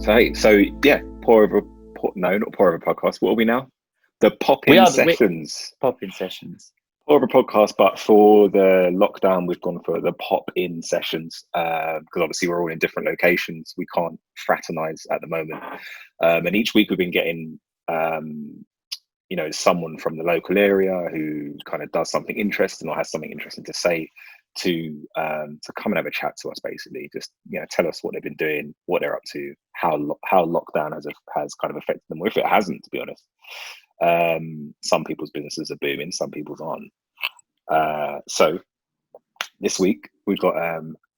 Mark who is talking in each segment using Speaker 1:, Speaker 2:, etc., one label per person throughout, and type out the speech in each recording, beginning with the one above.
Speaker 1: Pour over, no, not pour over podcast. What are we now? The
Speaker 2: We
Speaker 1: pop-in
Speaker 2: are the
Speaker 1: sessions.
Speaker 2: pop-in sessions.
Speaker 1: Pour over podcast, but for the lockdown, we've gone for the pop-in sessions because obviously we're all in different locations. We can't fraternize at the moment, and each week we've been getting, someone from the local area who kind of does something interesting or has something interesting to say to come and have a chat to us, basically just tell us what they've been doing, what they're up to, how lockdown has kind of affected them, or if it hasn't, to be honest. Some people's businesses are booming, some people's aren't. So this week we've got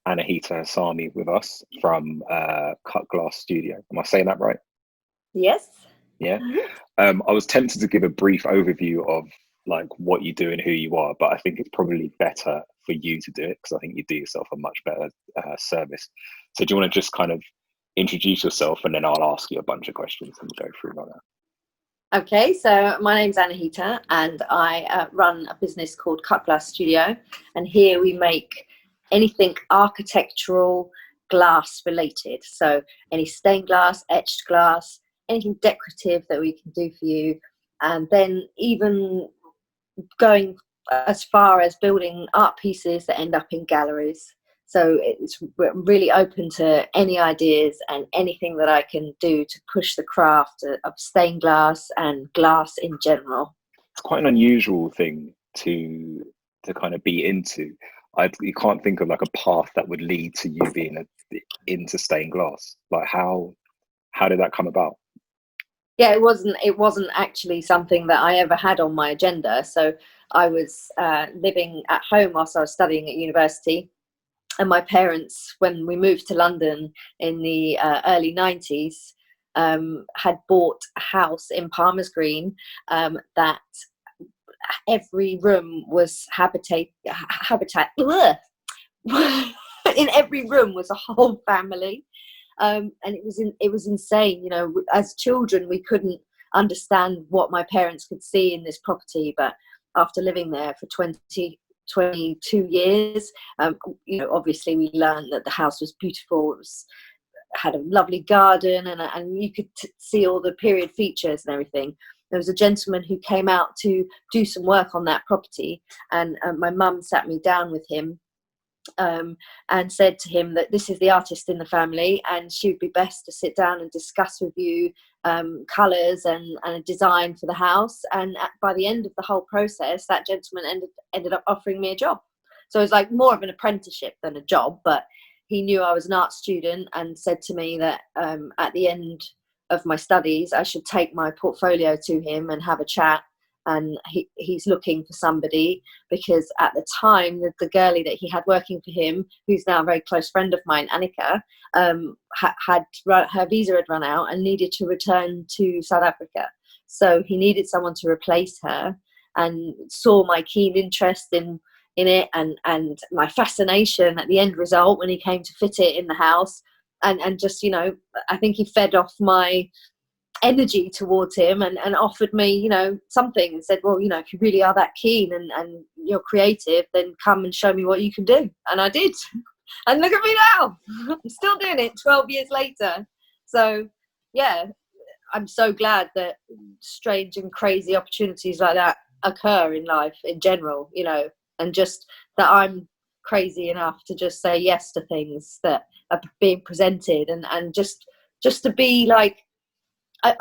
Speaker 1: Annahita Hessami with us from Cut Glass Studio. Am I saying that right?
Speaker 3: Yes.
Speaker 1: Yeah. I was tempted to give a brief overview of like what you do and who you are, but I think it's probably better for you to do it because I think you do yourself a much better service. So do you want to just kind of introduce yourself and then I'll ask you a bunch of questions and we'll go through like that.
Speaker 3: Okay, so my name's Annahita and I run a business called Cut Glass Studio, and here we make anything architectural glass related. So any stained glass, etched glass, anything decorative that we can do for you, and then even going as far as building art pieces that end up in galleries. So we're really open to any ideas and anything that I can do to push the craft of stained glass and glass in general.
Speaker 1: It's quite an unusual thing to kind of be into. You can't think of like a path that would lead to you being into stained glass. Like how did that come about?
Speaker 3: Yeah, it wasn't actually something that I ever had on my agenda. So I was living at home whilst I was studying at university. And my parents, when we moved to London in the early 90s, had bought a house in Palmer's Green that every room was habitat. In every room was a whole family. And it was insane. As children, we couldn't understand what my parents could see in this property. But after living there for 22 years, obviously we learned that the house was beautiful. Had a lovely garden, and you could see all the period features and everything. There was a gentleman who came out to do some work on that property, and my mum sat me down with him and said to him that this is the artist in the family and she would be best to sit down and discuss with you colours and a design for the house. And by the end of the whole process, that gentleman ended up offering me a job. So it was like more of an apprenticeship than a job, but he knew I was an art student and said to me that at the end of my studies I should take my portfolio to him and have a chat. And he's looking for somebody because at the time the girlie that he had working for him, who's now a very close friend of mine, Annika, her visa had run out and needed to return to South Africa. So he needed someone to replace her, and saw my keen interest in it and my fascination at the end result when he came to fit it in the house. And just, I think he fed off my energy towards him and offered me something and said, well, if you really are that keen and you're creative, then come and show me what you can do. And I did, and look at me now. I'm still doing it 12 years later. So yeah, I'm so glad that strange and crazy opportunities like that occur in life in general, and just that I'm crazy enough to just say yes to things that are being presented and just to be like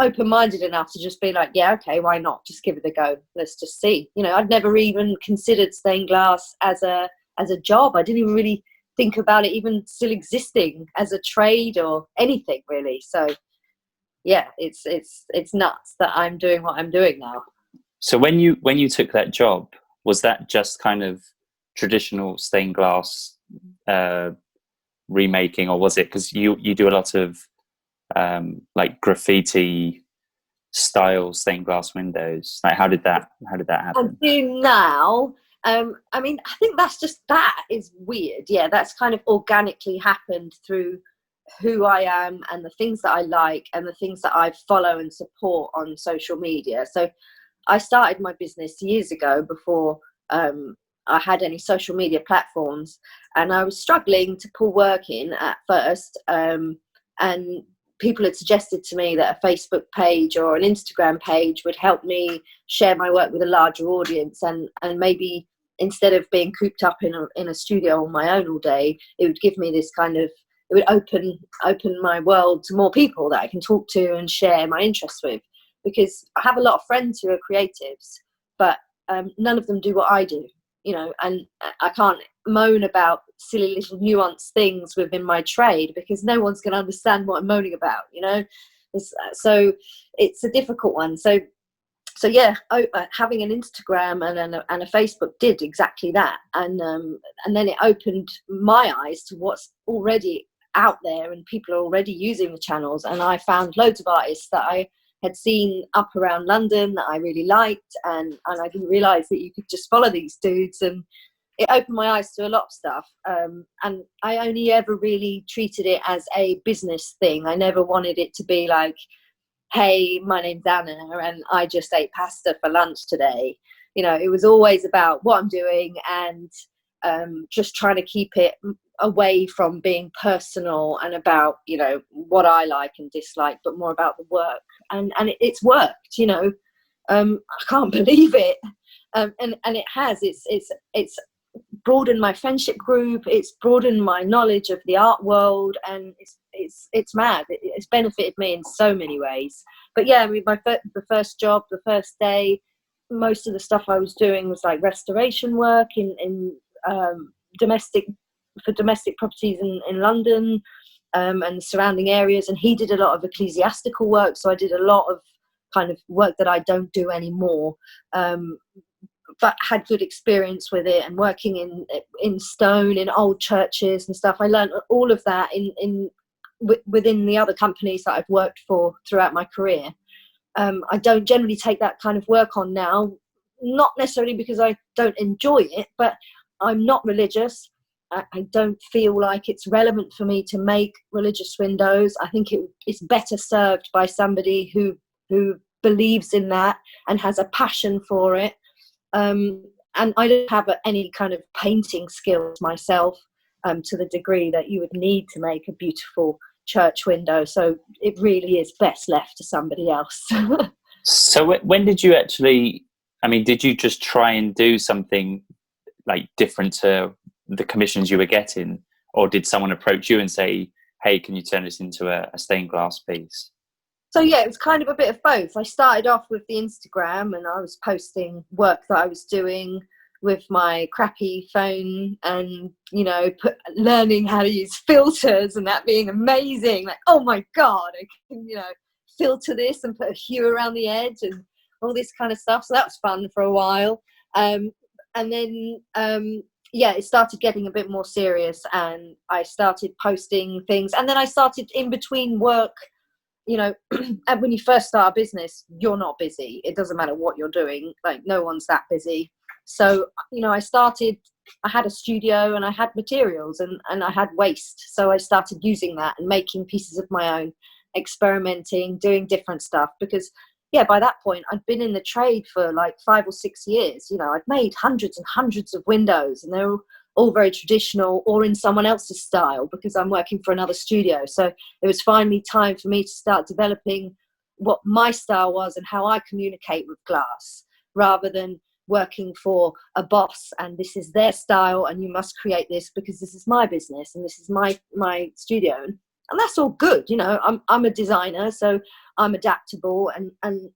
Speaker 3: open-minded enough to just be like, yeah, okay, why not, just give it a go, let's just see. I'd never even considered stained glass as a job. I didn't even really think about it even still existing as a trade or anything really. So yeah, it's nuts that I'm doing what I'm doing now.
Speaker 2: So when you took that job, was that just kind of traditional stained glass remaking, or was it, because you do a lot of like graffiti style stained glass windows? Like how did that happen?
Speaker 3: I do now. I think that is weird. Yeah, that's kind of organically happened through who I am and the things that I like and the things that I follow and support on social media. So I started my business years ago before I had any social media platforms, and I was struggling to pull work in at first, and people had suggested to me that a Facebook page or an Instagram page would help me share my work with a larger audience, and maybe instead of being cooped up in a studio on my own all day, it would give me this kind of, it would open my world to more people that I can talk to and share my interests with. Because I have a lot of friends who are creatives, but none of them do what I do, you know, and I can't moan about silly little nuanced things within my trade because no one's going to understand what I'm moaning about, you know. So it's a difficult one. So yeah, having an Instagram and a Facebook did exactly that, and then it opened my eyes to what's already out there, and people are already using the channels. And I found loads of artists that I had seen up around London that I really liked, and I didn't realise that you could just follow these dudes, and it opened my eyes to a lot of stuff. And I only ever really treated it as a business thing. I never wanted it to be like, hey, my name's Anna and I just ate pasta for lunch today. You know, it was always about what I'm doing, and just trying to keep it away from being personal and about, you know, what I like and dislike, but more about the work. And it's worked, you know. I can't believe it. And it has. It's broadened my friendship group. It's broadened my knowledge of the art world, and it's mad. It's benefited me in so many ways. But yeah, I mean, the first job, the first day, most of the stuff I was doing was like restoration work in domestic properties in London and surrounding areas. And he did a lot of ecclesiastical work, so I did a lot of kind of work that I don't do anymore. But had good experience with it, and working in stone in old churches and stuff. I learned all of that within the other companies that I've worked for throughout my career. I don't generally take that kind of work on now, not necessarily because I don't enjoy it, but I'm not religious. I don't feel like it's relevant for me to make religious windows. I think it's better served by somebody who believes in that and has a passion for it. And I don't have any kind of painting skills myself to the degree that you would need to make a beautiful church window. So it really is best left to somebody else.
Speaker 2: So when did you actually, I mean, did you just try and do something like different to the commissions you were getting? Or did someone approach you and say, hey, can you turn this into a stained glass piece?
Speaker 3: So yeah, it was kind of a bit of both. I started off with the Instagram, and I was posting work that I was doing with my crappy phone, and, you know, learning how to use filters, and that being amazing. Like, oh my God, I can, you know, filter this and put a hue around the edge and all this kind of stuff. So that was fun for a while. And then, yeah, it started getting a bit more serious, and I started posting things. And then I started in between work. You know, and when you first start a business, you're not busy. It doesn't matter what you're doing. Like, no one's that busy. So, you know, I had a studio, and I had materials, and I had waste. So I started using that and making pieces of my own, experimenting, doing different stuff. Because, yeah, by that point, I'd been in the trade for like 5 or 6 years. You know, I'd made hundreds and hundreds of windows, and they were all very traditional or in someone else's style because I'm working for another studio. So it was finally time for me to start developing what my style was and how I communicate with glass, rather than working for a boss and this is their style and you must create this because this is my business and this is my studio. And that's all good. You know, I'm a designer, so I'm adaptable. And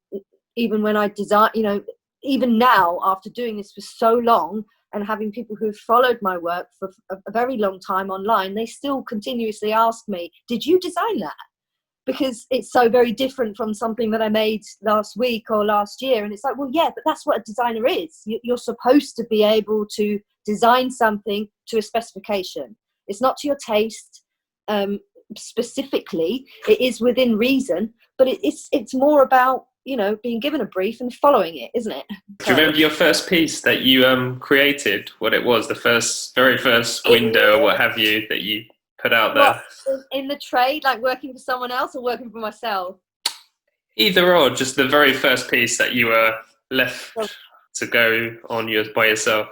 Speaker 3: even when I design, you know, even now after doing this for so long, and having people who've followed my work for a very long time online, they still continuously ask me, did you design that? Because it's so very different from something that I made last week or last year. And it's like, well, yeah, but that's what a designer is. You're supposed to be able to design something to a specification. It's not to your taste specifically. It is within reason, but it's more about, you know, being given a brief and following it, isn't it?
Speaker 4: Do you remember your first piece that you created? What it was, the very first window or what have you that you put out there?
Speaker 3: What, in the trade, like working for someone else or working for myself?
Speaker 4: Either or, just the very first piece that you were left to go on by yourself.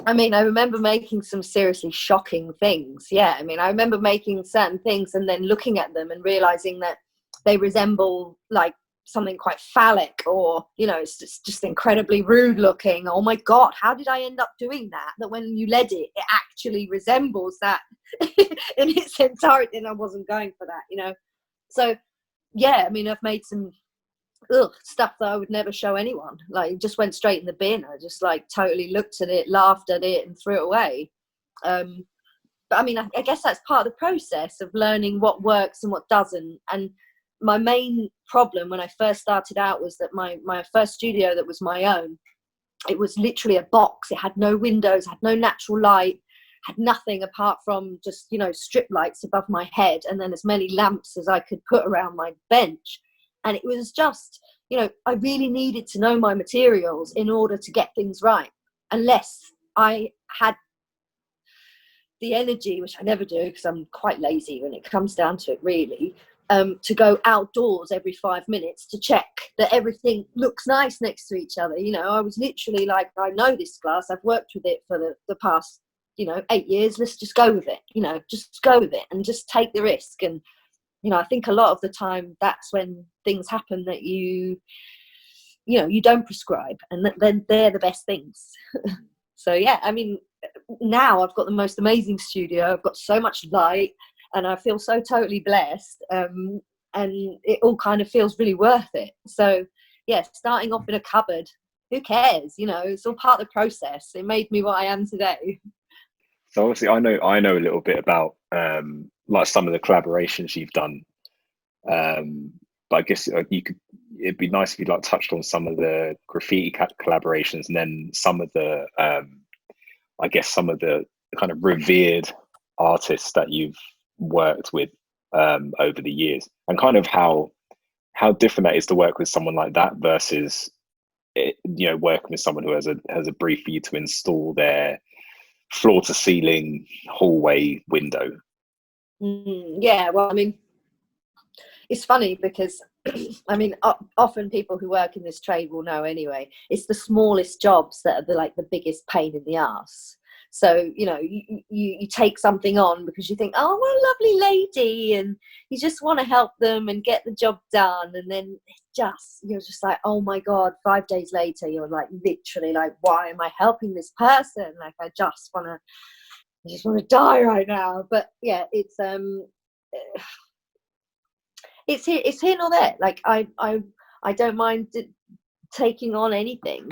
Speaker 3: I mean, I remember making some seriously shocking things. Yeah, I mean, I remember making certain things and then looking at them and realizing that they resemble like something quite phallic, or it's just incredibly rude looking. Oh my god, how did I end up doing that? That when you lead it, it actually resembles that in its entirety, and I wasn't going for that. So yeah, I mean, I've made some stuff that I would never show anyone. Like, it just went straight in the bin. I just like totally looked at it, laughed at it, and threw it away. But I mean, I guess that's part of the process of learning what works and what doesn't. And my main problem when I first started out was that my first studio that was my own, it was literally a box. It had no windows, had no natural light, had nothing apart from just, strip lights above my head, and then as many lamps as I could put around my bench. And it was just, I really needed to know my materials in order to get things right. Unless I had the energy, which I never do because I'm quite lazy when it comes down to it, really, to go outdoors every 5 minutes to check that everything looks nice next to each other. I was literally like, I know this glass, I've worked with it for the past 8 years, let's just go with it. Just go with it and just take the risk. And I think a lot of the time that's when things happen that you don't prescribe, and then they're the best things. So yeah, I mean, now I've got the most amazing studio. I've got so much light, and I feel so totally blessed. And it all kind of feels really worth it. So yeah, starting off in a cupboard, who cares? It's all part of the process. It made me what I am today.
Speaker 1: So obviously, I know a little bit about like some of the collaborations you've done. But I guess it'd be nice if you like touched on some of the graffiti collaborations, and then some of the I guess some of the kind of revered artists that you've worked with over the years, and kind of how different that is to work with someone like that versus working with someone who has a brief for you to install their floor to ceiling hallway window.
Speaker 3: Yeah, well, I mean, it's funny because I mean, often people who work in this trade will know anyway, it's the smallest jobs that are the biggest pain in the ass. So you take something on because you think, oh, what a lovely lady, and you just want to help them and get the job done, and then you're just like, oh my god, 5 days later you're like literally like, why am I helping this person? Like, I just want to die right now. But yeah, it's here nor there. Like, I don't mind taking on anything.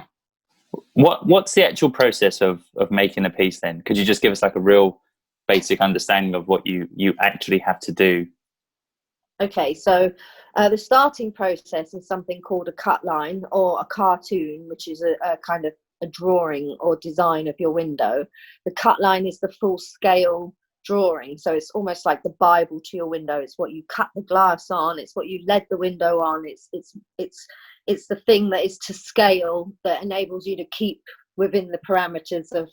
Speaker 2: What's the actual process of making a piece then? Could you just give us like a real basic understanding of what you actually have to do?
Speaker 3: Okay, so the starting process is something called a cut line or a cartoon, which is a kind of a drawing or design of your window. The cut line is the full scale drawing, so it's almost like the Bible to your window. It's what you cut the glass on, it's what you lead the window on, it's the thing that is to scale, that enables you to keep within the parameters of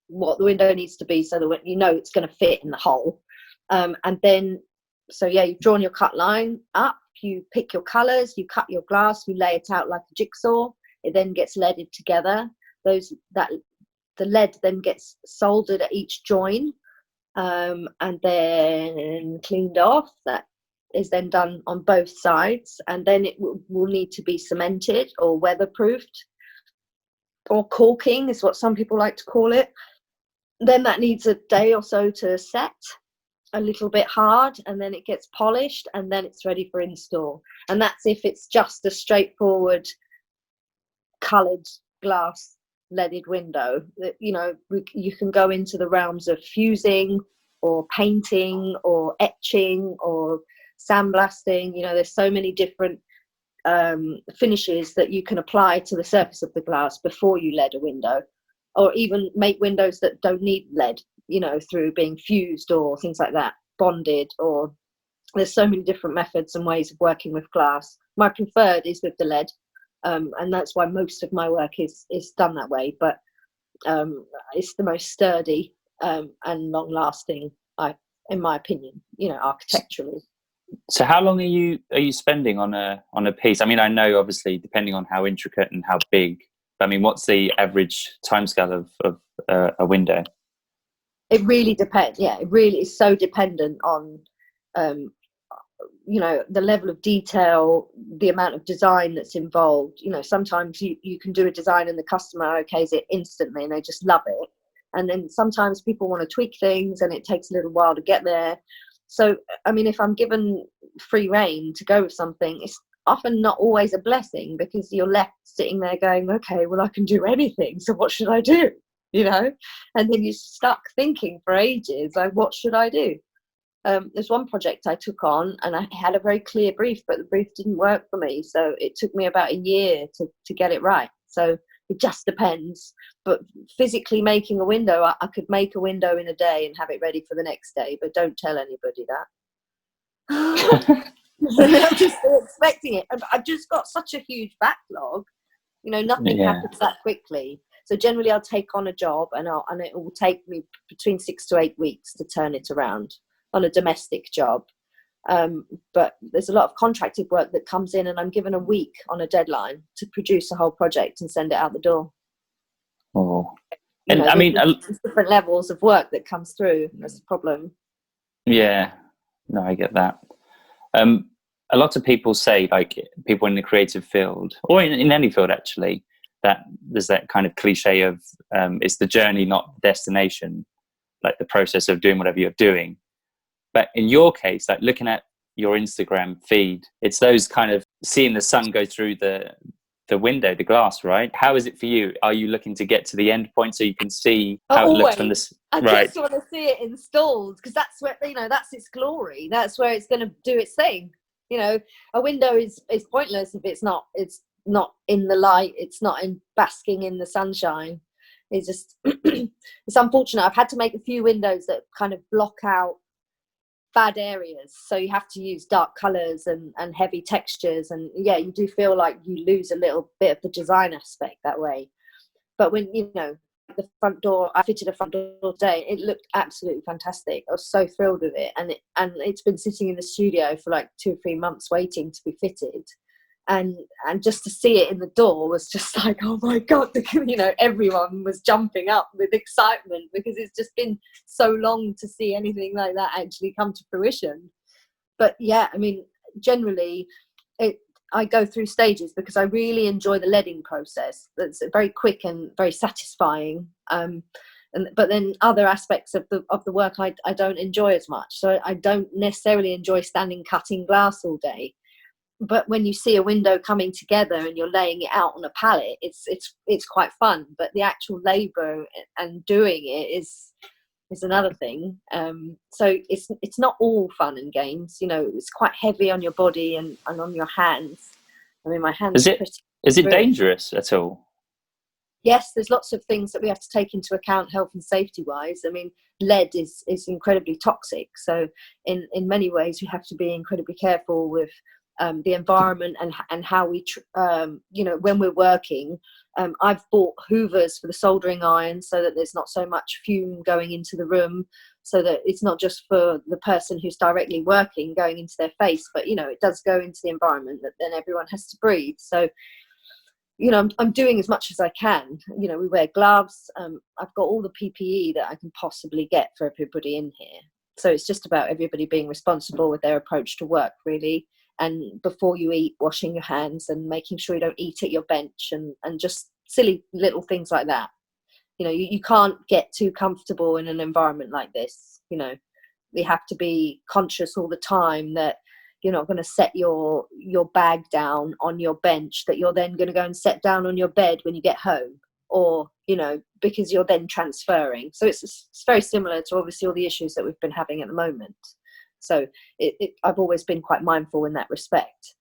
Speaker 3: what the window needs to be, so that it's going to fit in the hole. And then, so yeah, you've drawn your cut line up, you pick your colors, you cut your glass, you lay it out like a jigsaw. It then gets leaded together. The lead then gets soldered at each join, and then cleaned off. That is then done on both sides, and then it will need to be cemented or weatherproofed, or caulking is what some people like to call it. Then that needs a day or so to set a little bit hard, and then it gets polished, and then it's ready for install. And that's if it's just a straightforward coloured glass leaded window. That you can go into the realms of fusing or painting or etching or sandblasting. There's so many different finishes that you can apply to the surface of the glass before you lead a window, or even make windows that don't need lead, through being fused or things like that, bonded. Or there's so many different methods and ways of working with glass. My preferred is with the lead, and that's why most of my work is done that way. But it's the most sturdy and long lasting, in my opinion, architecturally.
Speaker 2: So how long are you spending on a piece? I mean, I know obviously depending on how intricate and how big, I mean, what's the average timescale of a window?
Speaker 3: It really depends. Yeah, it really is so dependent on, the level of detail, the amount of design that's involved. Sometimes you can do a design and the customer okays it instantly and they just love it. And then sometimes people want to tweak things and it takes a little while to get there. So, I mean, if I'm given free rein to go with something, it's often not always a blessing, because you're left sitting there going, okay, well, I can do anything. So what should I do? And then you're stuck thinking for ages, like, what should I do? There's one project I took on and I had a very clear brief, but the brief didn't work for me. So it took me about a year to get it right. So it just depends. But physically making a window, I could make a window in a day and have it ready for the next day, but don't tell anybody that. I'm just expecting it. I've just got such a huge backlog. Nothing happens that quickly. So generally I'll take on a job and it will take me between 6 to 8 weeks to turn it around on a domestic job. But there's a lot of contracted work that comes in and I'm given a week on a deadline to produce a whole project and send it out the door.
Speaker 2: Oh, and I mean,
Speaker 3: there's different levels of work that comes through. That's the problem.
Speaker 2: Yeah, no, I get that. A lot of people say, like people in the creative field or in any field actually, that there's that kind of cliche of it's the journey, not the destination, like the process of doing whatever you're doing. But in your case, like looking at your Instagram feed, it's those kind of seeing the sun go through the window, the glass, right? How is it for you? Are you looking to get to the end point so you can see how it looks from this?
Speaker 3: I just want to see it installed, because that's where, that's its glory. That's where it's going to do its thing. A window is pointless if it's not in the light. It's not basking in the sunshine. It's just, it's unfortunate. I've had to make a few windows that kind of block out bad areas, so you have to use dark colors and heavy textures, and you do feel like you lose a little bit of the design aspect that way. But when the front door, I fitted a front door today, it looked absolutely fantastic. I was so thrilled with it, and it's been sitting in the studio for like 2 or 3 months waiting to be fitted, and just to see it in the door was just like, oh my god, everyone was jumping up with excitement, because it's just been so long to see anything like that actually come to fruition. But I mean, generally I go through stages because I really enjoy the leading process. That's very quick and very satisfying. But then other aspects of the work I don't enjoy as much. So I don't necessarily enjoy standing cutting glass all day. But when you see a window coming together and you're laying it out on a pallet, it's quite fun. But the actual labour and doing it is another thing. So it's not all fun and games. It's quite heavy on your body and on your hands. I mean, my hands
Speaker 2: is it dangerous at all?
Speaker 3: Yes, there's lots of things that we have to take into account health and safety wise. I mean, lead is incredibly toxic. So in many ways we have to be incredibly careful with the environment and how we when we're working. I've bought hoovers for the soldering irons so that there's not so much fume going into the room, so that it's not just for the person who's directly working going into their face, but it does go into the environment that then everyone has to breathe. So I'm doing as much as I can. We wear gloves. I've got all the PPE that I can possibly get for everybody in here. So it's just about everybody being responsible with their approach to work, really. And before you eat, washing your hands and making sure you don't eat at your bench, and just silly little things like that. You can't get too comfortable in an environment like this. We have to be conscious all the time that you're not going to set your bag down on your bench, that you're then going to go and set down on your bed when you get home, or because you're then transferring. So it's very similar to obviously all the issues that we've been having at the moment. So I've always been quite mindful in that respect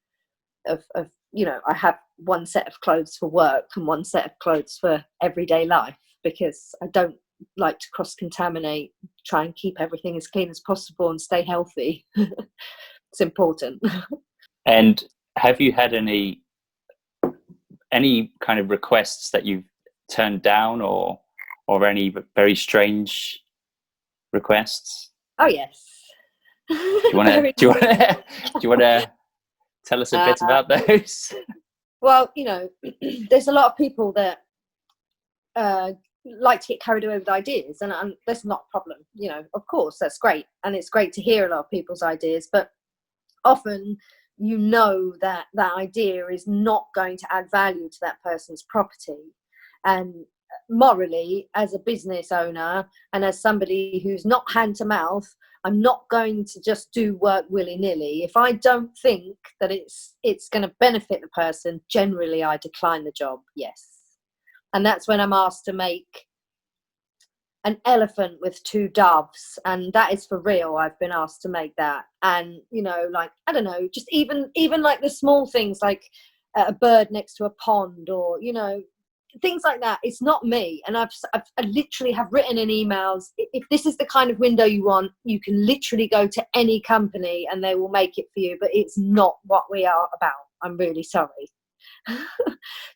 Speaker 3: of I have one set of clothes for work and one set of clothes for everyday life, because I don't like to cross-contaminate, try and keep everything as clean as possible and stay healthy. It's important.
Speaker 2: And have you had any kind of requests that you've turned down, or any very strange requests?
Speaker 3: Oh yes.
Speaker 2: Do you want to tell us a bit about those?
Speaker 3: Well, there's a lot of people that like to get carried away with ideas, and that's not a problem. You know, of course, that's great, and it's great to hear a lot of people's ideas, but often you know that that idea is not going to add value to that person's property. And morally, as a business owner and as somebody who's not hand to mouth, I'm not going to just do work willy-nilly. If I don't think that it's going to benefit the person, generally I decline the job. Yes. And that's when I'm asked to make an elephant with two doves, and that is for real. I've been asked to make that. And you know, like, I don't know, just even like the small things, like a bird next to a pond, or you know, things like that. It's not me. And I literally have written in emails, if this is the kind of window you want, you can literally go to any company and they will make it for you, but it's not what we are about. I'm really sorry.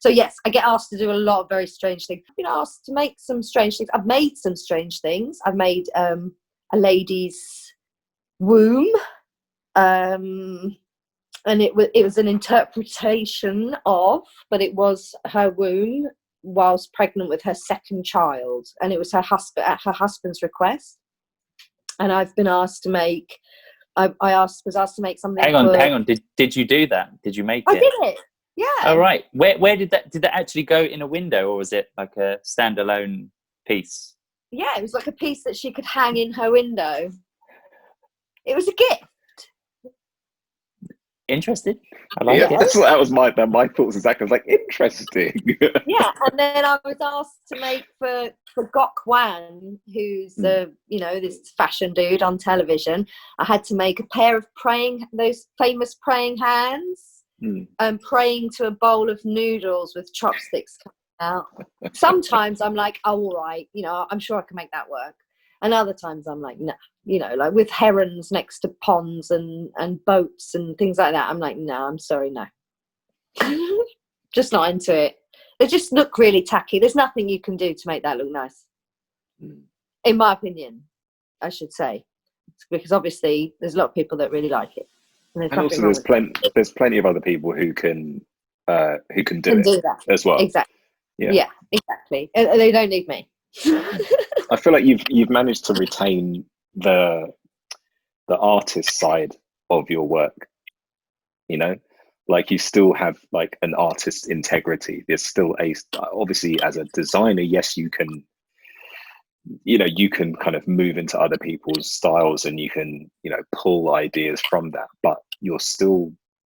Speaker 3: So yes, I get asked to do a lot of very strange things. I've been asked to make some strange things. I've made some strange things. I've made a lady's womb, and it was an interpretation of, but it was her womb whilst pregnant with her second child, and it was her husband at her husband's request. And I've been asked to make. Was asked to make something.
Speaker 2: Hang on. Did you do that? Did you make it?
Speaker 3: I did it. Yeah.
Speaker 2: Oh, right. Where did that actually go in a window, or was it like a standalone piece?
Speaker 3: Yeah, it was like a piece that she could hang in her window. It was a gift.
Speaker 2: Interesting. I like it.
Speaker 1: That was my thoughts exactly. I was like, interesting.
Speaker 3: Yeah, and then I was asked to make for Gok Wan, who's this fashion dude on television. I had to make a pair of those famous praying hands. Praying to a bowl of noodles with chopsticks coming out. Sometimes I'm like, oh, all right, I'm sure I can make that work. And other times I'm like, no, like with herons next to ponds and boats and things like that. I'm like, no, I'm sorry, no. Just not into it. They just look really tacky. There's nothing you can do to make that look nice. In my opinion, I should say. Because obviously there's a lot of people that really like it.
Speaker 1: And also there's plenty of other people who can do that as well.
Speaker 3: Exactly. Yeah, exactly. They don't need me.
Speaker 1: I feel like you've managed to retain the artist side of your work. Like you still have like an artist's integrity. There's still obviously as a designer, yes, you can kind of move into other people's styles and you can, pull ideas from that, but you're still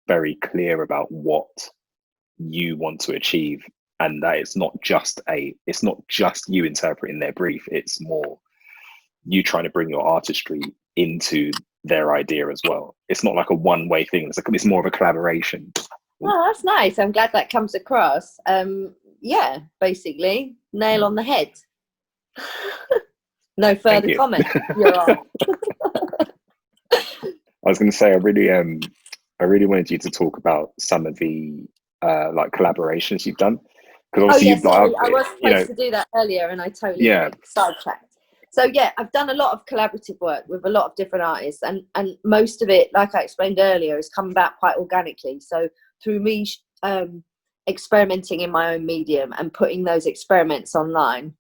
Speaker 1: very clear about what you want to achieve. And that it's not just you interpreting their brief. It's more you trying to bring your artistry into their idea as well. It's not like a one-way thing. It's more of a collaboration.
Speaker 3: Oh, that's nice. I'm glad that comes across. Yeah, basically, nail on the head. No further comment. You're on.
Speaker 1: I was going to say, I really wanted you to talk about some of the like collaborations you've done, because obviously
Speaker 3: I was supposed to do that earlier, and I totally sidetracked. So yeah, I've done a lot of collaborative work with a lot of different artists, and most of it, like I explained earlier, has come about quite organically. So through me experimenting in my own medium and putting those experiments online,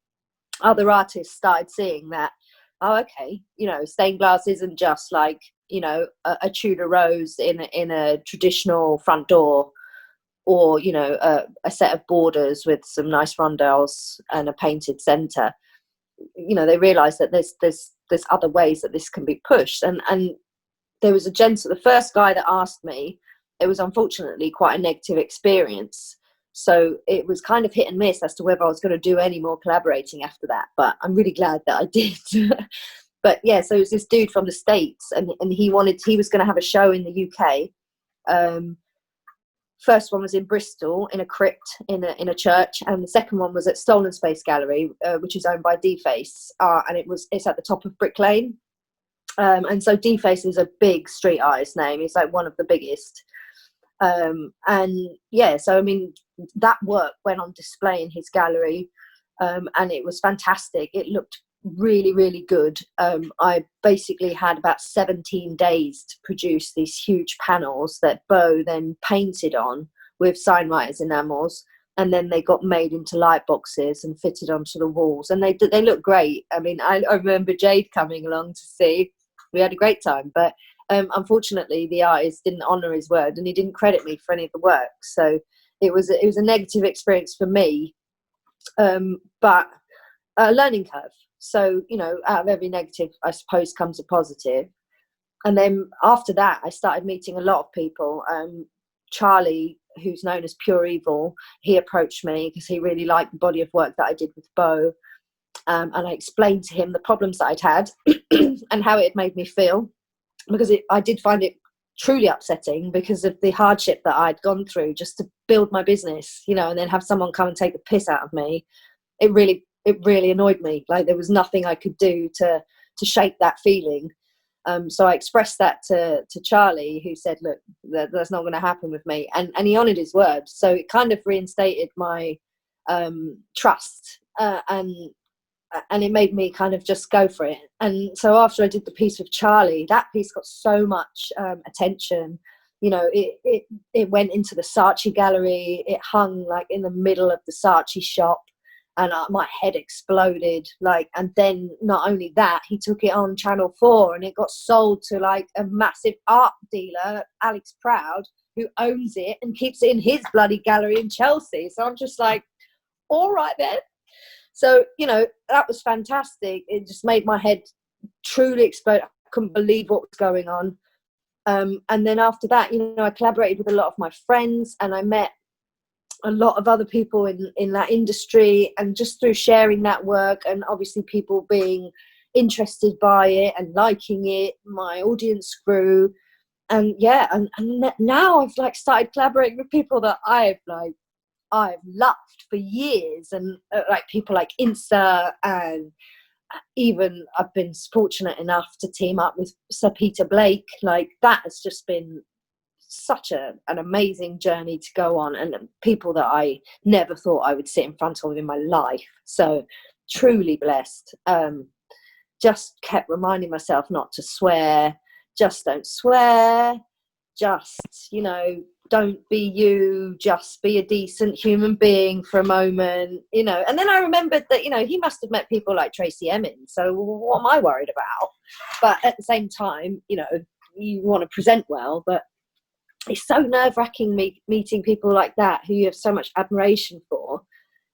Speaker 3: other artists started seeing that, oh, okay, stained glass isn't just like, a Tudor rose in a traditional front door, or, a set of borders with some nice rondelles and a painted centre. They realised that there's other ways that this can be pushed. And there was the first guy that asked me, it was unfortunately quite a negative experience. So it was kind of hit and miss as to whether I was going to do any more collaborating after that. But I'm really glad that I did. But yeah, so it was this dude from the States, and he was going to have a show in the UK. First one was in Bristol in a crypt in a church, and the second one was at Stolen Space Gallery, which is owned by Deface, and it's at the top of Brick Lane. And so Deface is a big street artist name. He's like one of the biggest. And yeah, so I mean, that work went on display in his gallery, and it was fantastic. It looked really, really good. I basically had about 17 days to produce these huge panels that Bo then painted on with signwriters enamels, and then they got made into light boxes and fitted onto the walls, and they look great. I mean, I remember Jade coming along to see. We had a great time, but unfortunately the artist didn't honour his word, and he didn't credit me for any of the work, so it was a negative experience for me, but a learning curve. So, you know, out of every negative, I suppose, comes a positive. And then after that, I started meeting a lot of people. Charlie, who's known as Pure Evil, he approached me because he really liked the body of work that I did with Bo. And I explained to him the problems that I'd had and how it had made me feel, because I did find it truly upsetting because of the hardship that I'd gone through just to build my business, you know, and then have someone come and take the piss out of me. It really annoyed me. Like, there was nothing I could do to shake that feeling. So I expressed that to Charlie, who said, look, that's not going to happen with me. And he honoured his word. So it kind of reinstated my trust, and it made me kind of just go for it. And so after I did the piece with Charlie, that piece got so much attention. You know, it went into the Saatchi gallery. It hung like in the middle of the Saatchi shop. And my head exploded, like, and then not only that, he took it on Channel 4 and it got sold to like a massive art dealer, Alex Proud, who owns it and keeps it in his bloody gallery in Chelsea. So I'm just like, all right then. So, you know, that was fantastic. It just made my head truly explode. I couldn't believe what was going on. And then after that, you know, I collaborated with a lot of my friends, and I met a lot of other people in that industry, and just through sharing that work and obviously people being interested by it and liking it, my audience grew. And yeah, and now I've like started collaborating with people that I've loved for years, and like people like Insa, and even I've been fortunate enough to team up with Sir Peter Blake. Like, that has just been such an amazing journey to go on, and people that I never thought I would sit in front of in my life. So truly blessed. Just kept reminding myself not to swear. Just don't swear. Just, you know, don't be you. Just be a decent human being for a moment, you know. And then I remembered that, you know, he must have met people like Tracy Emin. So what am I worried about? But at the same time, you know, you want to present well, but it's so nerve-wracking meeting people like that who you have so much admiration for,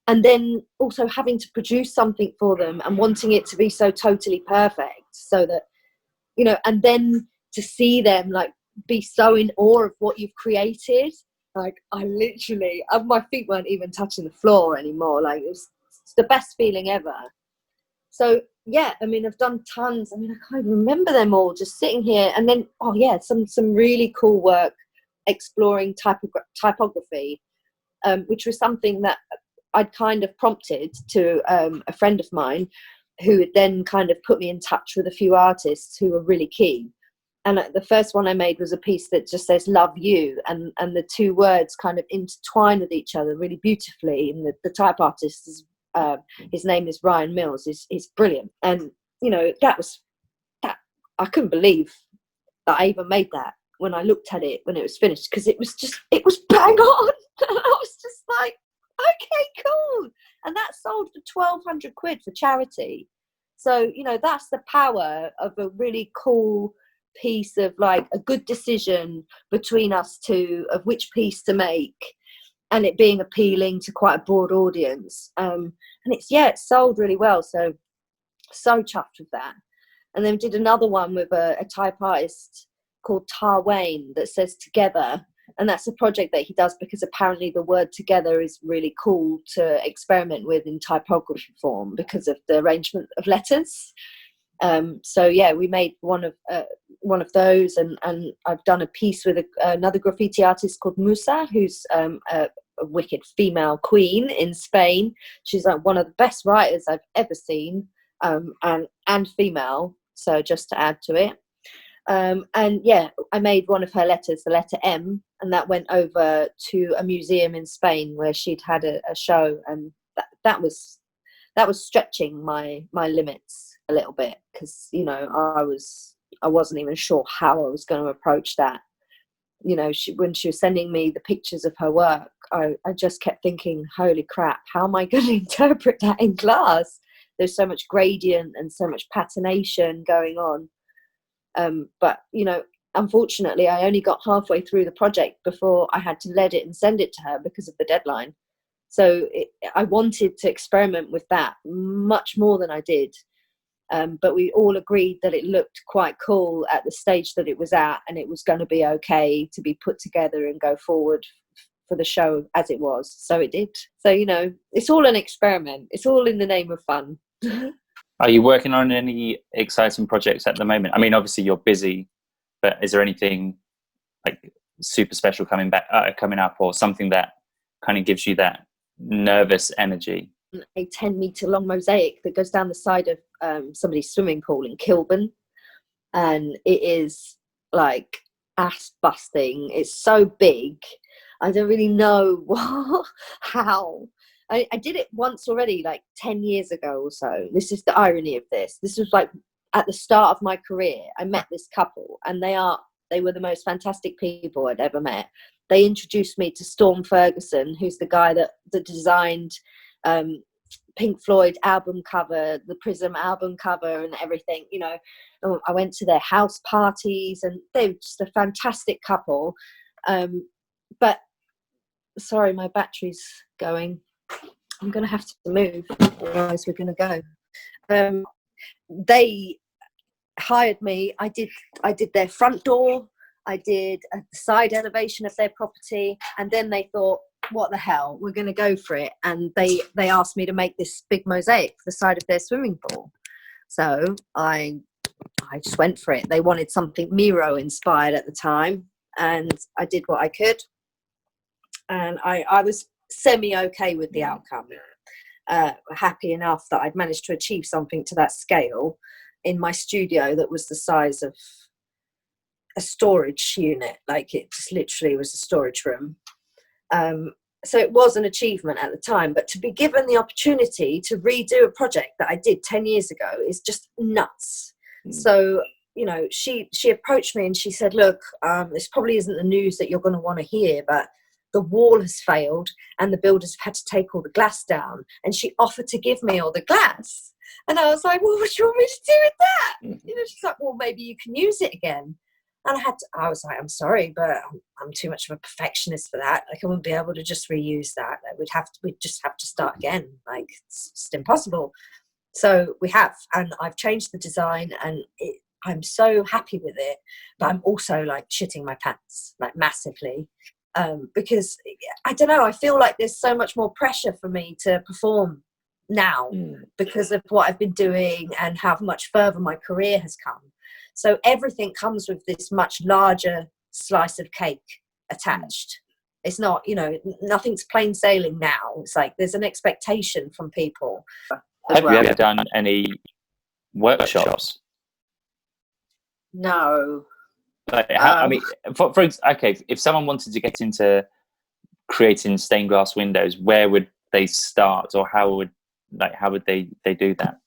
Speaker 3: and then also having to produce something for them and wanting it to be so totally perfect, so that, you know, and then to see them like be so in awe of what you've created. Like, I literally, my feet weren't even touching the floor anymore. Like, it's the best feeling ever. So yeah, I mean, I've done tons. I mean, I can't even remember them all, just sitting here. And then, oh yeah, some really cool work exploring typography, which was something that I'd kind of prompted to a friend of mine, who had then kind of put me in touch with a few artists who were really keen. And the first one I made was a piece that just says "love you," and the two words kind of intertwine with each other really beautifully. And the type artist is his name is Ryan Mills. Is brilliant. And you know, that I couldn't believe that I even made that when I looked at it when it was finished, because it was bang on. And I was just like, okay, cool. And that sold for 1,200 quid for charity. So, you know, that's the power of a really cool piece of like a good decision between us two of which piece to make, and it being appealing to quite a broad audience. And it sold really well. So chuffed with that. And then did another one with a type artist called Tar Wayne that says "together," and that's a project that he does because apparently the word "together" is really cool to experiment with in typography form because of the arrangement of letters. So yeah, we made one of those, and I've done a piece with another graffiti artist called Musa, who's a wicked female queen in Spain. She's like one of the best writers I've ever seen, and female. So just to add to it. And yeah, I made one of her letters, the letter M, and that went over to a museum in Spain where she'd had a show, and that was stretching my limits a little bit, because, you know, I wasn't even sure how I was going to approach that. you know, when she was sending me the pictures of her work, I just kept thinking, holy crap, how am I going to interpret that in class? There's so much gradient and so much patination going on. But, you know, unfortunately, I only got halfway through the project before I had to let it and send it to her because of the deadline. So I wanted to experiment with that much more than I did. But we all agreed that it looked quite cool at the stage that it was at, and it was going to be okay to be put together and go forward for the show as it was. So it did. So, you know, it's all an experiment. It's all in the name of fun.
Speaker 2: Are you working on any exciting projects at the moment? I mean, obviously you're busy, but is there anything like super special coming up, or something that kind of gives you that nervous energy?
Speaker 3: A 10-meter long mosaic that goes down the side of somebody's swimming pool in Kilburn, and it is like ass busting. It's so big, I don't really know how. I did it once already, like 10 years ago or so. This is the irony of this. This was like at the start of my career. I met this couple, and they were the most fantastic people I'd ever met. They introduced me to Storm Ferguson, who's the guy that designed Pink Floyd album cover, the Prism album cover, and everything. You know, I went to their house parties, and they were just a fantastic couple. But sorry, my battery's going. I'm going to have to move, otherwise we're going to go. They hired me. I did their front door. I did a side elevation of their property, and then they thought, what the hell, we're going to go for it. And they asked me to make this big mosaic for the side of their swimming pool. So I just went for it. They wanted something Miro inspired at the time, and I did what I could. And I was semi-okay with the outcome. Happy enough that I'd managed to achieve something to that scale in my studio that was the size of a storage unit. Like, it just literally was a storage room. So it was an achievement at the time, but to be given the opportunity to redo a project that I did 10 years ago is just nuts. So, you know, she approached me and she said, look, this probably isn't the news that you're going to want to hear, but the wall has failed and the builders have had to take all the glass down. And she offered to give me all the glass. And I was like, well, what do you want me to do with that? You know, she's like, well, maybe you can use it again. And I was like, I'm sorry, but I'm too much of a perfectionist for that. Like, I wouldn't be able to just reuse that. Like, we'd just have to start again. Like, it's just impossible. So we have, and I've changed the design, and I'm so happy with it. But I'm also like shitting my pants, like massively, because I don't know. I feel like there's so much more pressure for me to perform now because of what I've been doing and how much further my career has come. So everything comes with this much larger slice of cake attached. It's not, you know, nothing's plain sailing now. It's like there's an expectation from people.
Speaker 2: Have you ever done any workshops?
Speaker 3: No.
Speaker 2: Like, I mean, okay, if someone wanted to get into creating stained glass windows, where would they start, or how would they do that?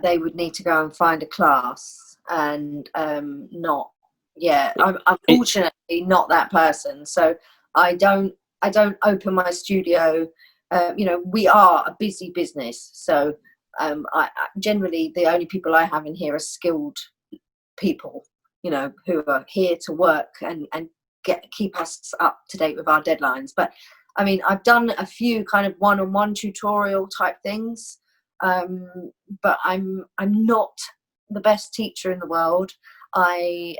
Speaker 3: They would need to go and find a class. And I'm unfortunately not that person, so I don't open my studio. You know, we are a busy business, so I generally the only people I have in here are skilled people, you know, who are here to work and keep us up to date with our deadlines. But I mean, I've done a few kind of one-on-one tutorial type things, but I'm not the best teacher in the world. I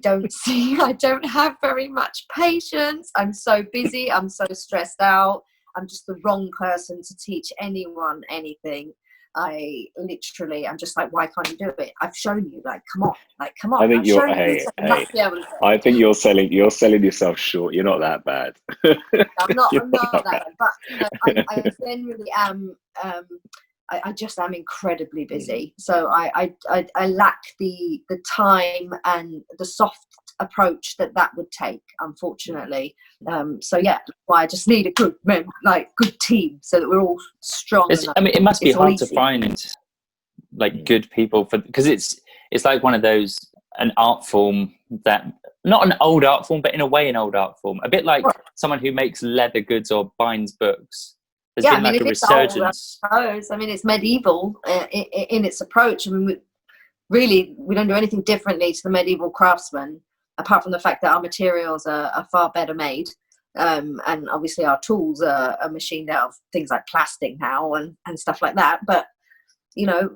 Speaker 3: don't have very much patience. I'm so busy. I'm so stressed out. I'm just the wrong person to teach anyone anything. I'm just like, why can't you do it? I've shown you, like, come on.
Speaker 1: I think I think you're selling yourself short. You're not that bad.
Speaker 3: I'm not that bad, but you know, I genuinely am. I just am incredibly busy, so I lack the time and the soft approach that would take, unfortunately. So yeah, why I just need a good team so that we're all strong.
Speaker 2: I mean, it must be hard to find like good people because it's like one of those, an art form that not an old art form, but in a way an old art form. A bit like someone who makes leather goods or binds books. There's been like a resurgence.
Speaker 3: I mean, it's medieval in its approach. I mean, we don't do anything differently to the medieval craftsman, apart from the fact that our materials are far better made. And obviously our tools are machined out of things like plastic now and stuff like that. But, you know,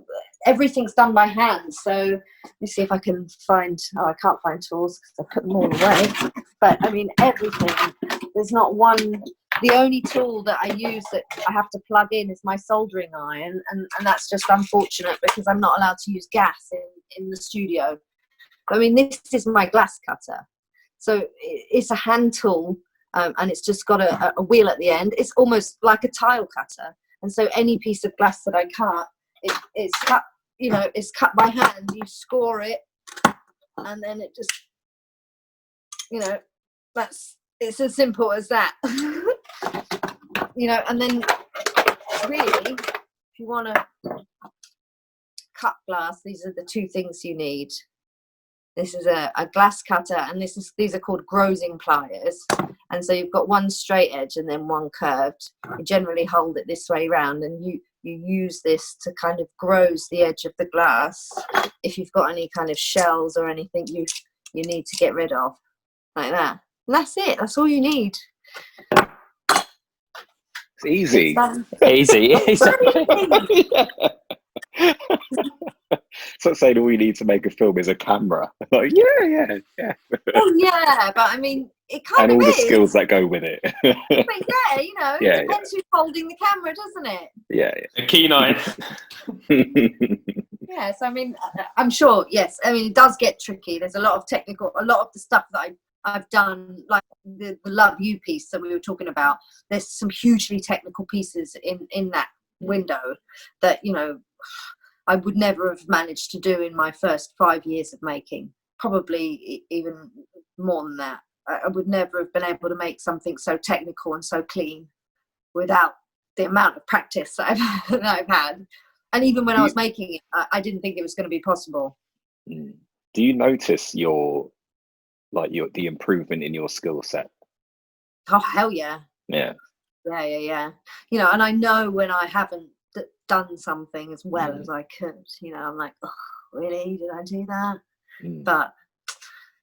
Speaker 3: everything's done by hand. So let me see if I can find, I can't find tools because I put them all away. But I mean, everything. There's not one. The only tool that I use that I have to plug in is my soldering iron, and that's just unfortunate because I'm not allowed to use gas in the studio. I mean, this is my glass cutter. So it's a hand tool, and it's just got a wheel at the end. It's almost like a tile cutter. And so any piece of glass that I cut, it's cut, you know, it's cut by hand. You score it, and then it just, you know, it's as simple as that. You know, and then really, if you want to cut glass, these are the two things you need. This is a glass cutter, and these are called grozing pliers. And so you've got one straight edge and then one curved. You generally hold it this way round, and you use this to kind of groze the edge of the glass if you've got any kind of shells or anything you need to get rid of, like that. And that's it. That's all you need.
Speaker 1: It's easy.
Speaker 2: Easy.
Speaker 1: It's not saying all you need to make a film is a camera. Like, yeah.
Speaker 3: Oh yeah, but I mean, it kind of
Speaker 1: and all
Speaker 3: is.
Speaker 1: the skills that go with it.
Speaker 3: But yeah, you know, it depends who's holding the camera, doesn't it?
Speaker 1: Yeah.
Speaker 4: A keen eye.
Speaker 3: Yes, I mean, I'm sure. Yes, I mean, it does get tricky. There's a lot of the stuff that I've done, like the Love You piece that we were talking about. There's some hugely technical pieces in that window that, you know, I would never have managed to do in my first 5 years of making. Probably even more than that. I would never have been able to make something so technical and so clean without the amount of practice that I've had. And even when I was making it, I didn't think it was going to be possible.
Speaker 1: Do you notice the improvement in your skill set?
Speaker 3: Oh, hell yeah.
Speaker 1: Yeah.
Speaker 3: You know, and I know when I haven't done something as well as I could, you know, I'm like, oh, really? Did I do that? But,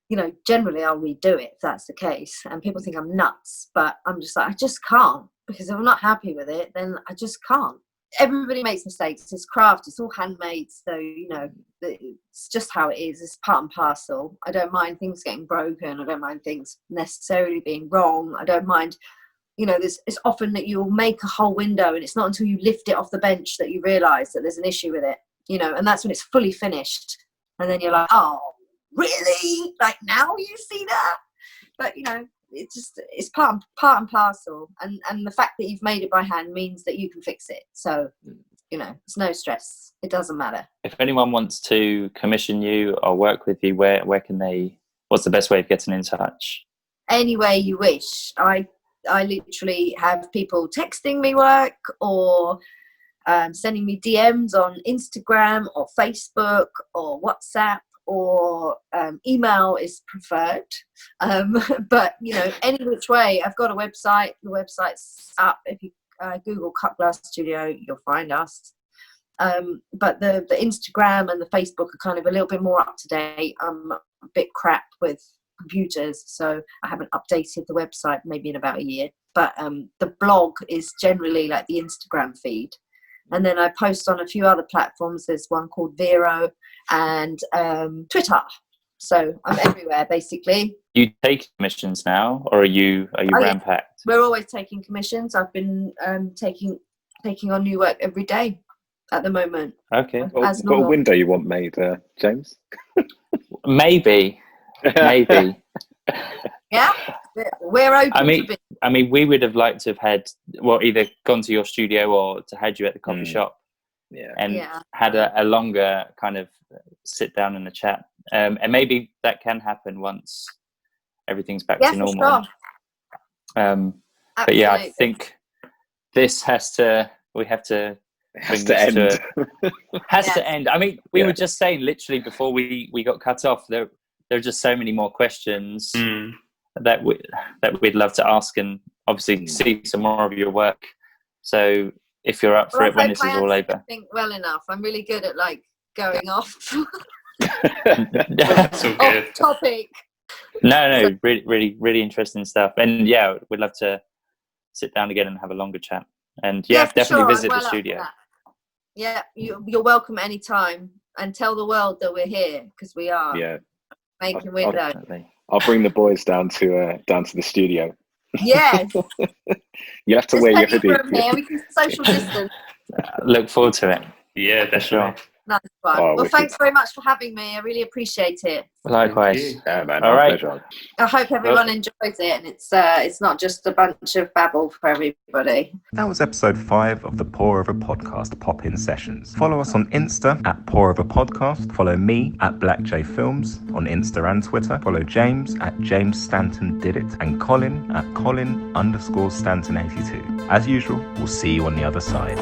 Speaker 3: you know, generally I'll redo it if that's the case. And people think I'm nuts, but I'm just like, I just can't, because if I'm not happy with it, then I just can't. Everybody makes mistakes. It's craft. It's all handmade. So, you know, it's just how it is. It's part and parcel. I don't mind things getting broken. I don't mind things necessarily being wrong. I don't mind, you know, it's often that you'll make a whole window and it's not until you lift it off the bench that you realise that there's an issue with it, you know, and that's when it's fully finished. And then you're like, oh, really? Like, now you see that? But, you know, it's part and parcel, and the fact that you've made it by hand means that you can fix it. So, you know, it's no stress. It doesn't matter.
Speaker 2: If anyone wants to commission you or work with you, where can they? What's the best way of getting in touch?
Speaker 3: Any way you wish. I literally have people texting me work or sending me DMs on Instagram or Facebook or WhatsApp. Or email is preferred, but you know, any which way. I've got a website. The website's up. If you Google Cut Glass Studio, you'll find us. But the Instagram and the Facebook are kind of a little bit more up to date. I'm a bit crap with computers, so I haven't updated the website maybe in about a year. But the blog is generally like the Instagram feed. And then I post on a few other platforms. There's one called Vero and Twitter. So I'm everywhere, basically.
Speaker 2: You take commissions now, or are you rampacked?
Speaker 3: We're always taking commissions. I've been taking on new work every day at the moment.
Speaker 2: Okay.
Speaker 1: What a window you want made, James?
Speaker 2: Maybe.
Speaker 3: Yeah, we're open.
Speaker 2: I mean, we would have liked to have had, either gone to your studio or to had you at the coffee shop, and had a longer kind of sit down and a chat. And maybe that can happen once everything's back to normal.
Speaker 3: Sure.
Speaker 2: But yeah, I think this we have to bring this to end. Has to end. I mean, we were just saying literally before we got cut off, there there are just so many more questions that we'd love to ask, and obviously see some more of your work. So if you're up for it when this is all over.
Speaker 3: I think well enough. I'm really good at like going off.
Speaker 4: That's all good.
Speaker 3: Off topic.
Speaker 2: No, really, really interesting stuff. And yeah, we'd love to sit down again and have a longer chat. And definitely visit the studio.
Speaker 3: Yeah, you're welcome anytime, and tell the world that we're here, because we are.
Speaker 1: Yeah,
Speaker 3: making windows.
Speaker 1: I'll bring the boys down to the studio.
Speaker 3: Yes.
Speaker 1: You have to wear your hoodie.
Speaker 3: Here. We can social distance.
Speaker 2: Look forward to it.
Speaker 4: Yeah, definitely.
Speaker 3: That's fun. Well, thanks very much for having me. I really appreciate it.
Speaker 2: Likewise.
Speaker 1: Yeah, man.
Speaker 2: All right.
Speaker 1: Pleasure.
Speaker 3: I hope everyone enjoys it, and it's not just a bunch of babble for everybody.
Speaker 5: That was episode 5 of the Pour Over Podcast Pop-In Sessions. Follow us on Insta at Pour Over Podcast. Follow me at Black J Films on Insta and Twitter. Follow James at James Stanton Did It, and Colin at Colin_Stanton82. As usual, we'll see you on the other side.